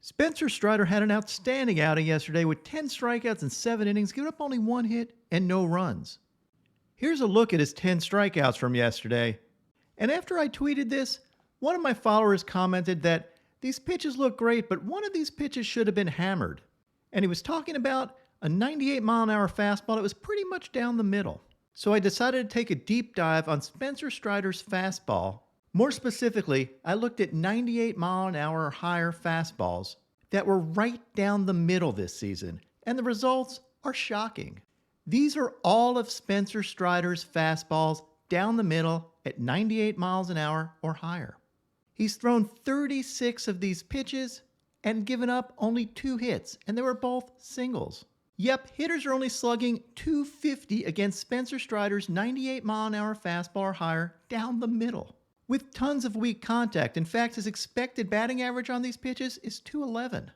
Spencer Strider had an outstanding outing yesterday with 10 strikeouts in 7 innings, giving up only 1 hit and no runs. Here's a look at his 10 strikeouts from yesterday. And after I tweeted this, one of my followers commented that these pitches look great, but one of these pitches should have been hammered. And he was talking about a 98-mile-an-hour fastball that was pretty much down the middle. So I decided to take a deep dive on Spencer Strider's fastball. More specifically, I looked at 98-mile-an-hour or higher fastballs that were right down the middle this season, and the results are shocking. These are all of Spencer Strider's fastballs down the middle at 98 miles an hour or higher. He's thrown 36 of these pitches and given up only 2 hits, and they were both singles. Yep, hitters are only slugging .250 against Spencer Strider's 98-mile-an-hour fastball or higher down the middle, with tons of weak contact. In fact, his expected batting average on these pitches is .211.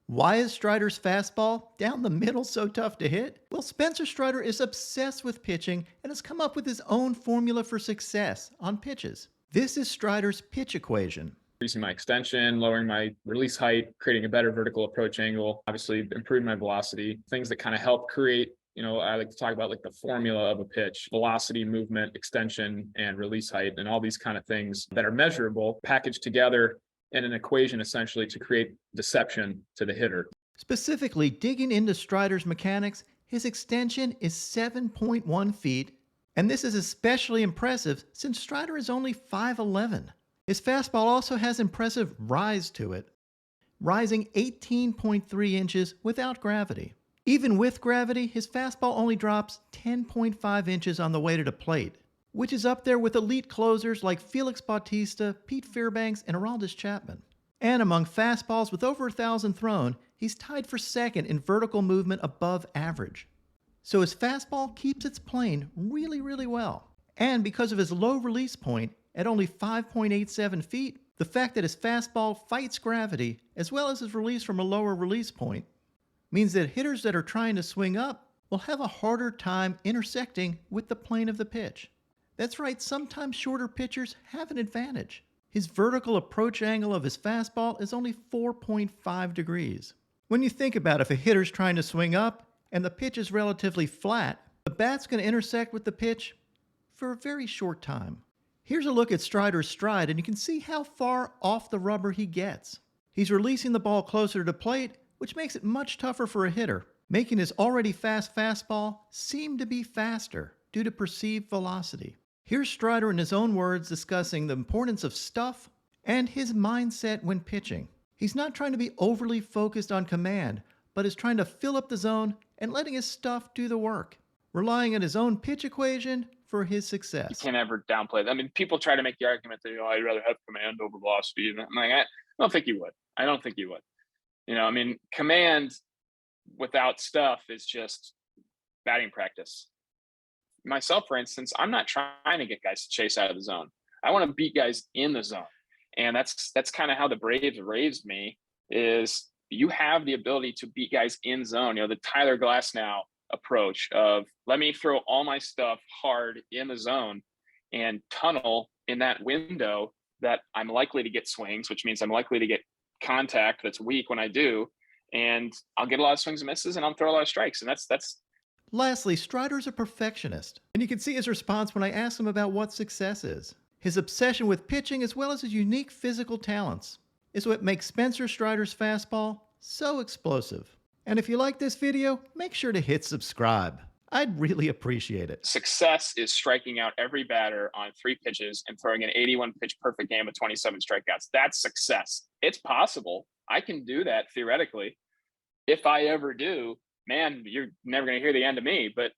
Why is Strider's fastball down the middle so tough to hit? Well, Spencer Strider is obsessed with pitching and has come up with his own formula for success on pitches. This is Strider's pitch equation. Increasing my extension, lowering my release height, creating a better vertical approach angle, obviously improving my velocity, things that kind of help create, I like to talk about like the formula of a pitch: velocity, movement, extension, and release height, and all these kind of things that are measurable, packaged together in an equation essentially to create deception to the hitter. Specifically, digging into Strider's mechanics, his extension is 7.1 feet, and this is especially impressive since Strider is only 5'11". His fastball also has impressive rise to it, rising 18.3 inches without gravity. Even with gravity, his fastball only drops 10.5 inches on the way to the plate, which is up there with elite closers like Felix Bautista, Pete Fairbanks, and Aroldis Chapman. And among fastballs with over 1,000 thrown, he's tied for second in vertical movement above average. So his fastball keeps its plane really, really well. And because of his low release point at only 5.87 feet, the fact that his fastball fights gravity, as well as his release from a lower release point, means that hitters that are trying to swing up will have a harder time intersecting with the plane of the pitch. That's right, sometimes shorter pitchers have an advantage. His vertical approach angle of his fastball is only 4.5 degrees. When you think about if a hitter's trying to swing up and the pitch is relatively flat, the bat's going to intersect with the pitch for a very short time. Here's a look at Strider's stride, and you can see how far off the rubber he gets. He's releasing the ball closer to the plate, which makes it much tougher for a hitter, making his already fast fastball seem to be faster due to perceived velocity. Here's Strider in his own words discussing the importance of stuff and his mindset when pitching. He's not trying to be overly focused on command, but is trying to fill up the zone and letting his stuff do the work, relying on his own pitch equation for his success. You can't ever downplay that. I mean, people try to make the argument that, I'd rather have command over velocity. And I'm like, I don't think you would. I don't think you would. Command without stuff is just batting practice. Myself, for instance, I'm not trying to get guys to chase out of the zone. I want to beat guys in the zone. And that's kind of how the Braves raised me, is you have the ability to beat guys in zone. The Tyler Glasnow approach of, let me throw all my stuff hard in the zone and tunnel in that window that I'm likely to get swings, which means I'm likely to get contact that's weak when I do, and I'll get a lot of swings and misses, and I'll throw a lot of strikes. And that's Lastly, Strider's a perfectionist, and you can see his response when I asked him about what success is. His obsession with pitching, as well as his unique physical talents, is what makes Spencer Strider's fastball so explosive. And if you like this video, make sure to hit subscribe. I'd really appreciate it. Success is striking out every batter on 3 pitches and throwing an 81 pitch perfect game with 27 strikeouts. That's success. It's possible. I can do that theoretically. If I ever do, man, you're never going to hear the end of me. But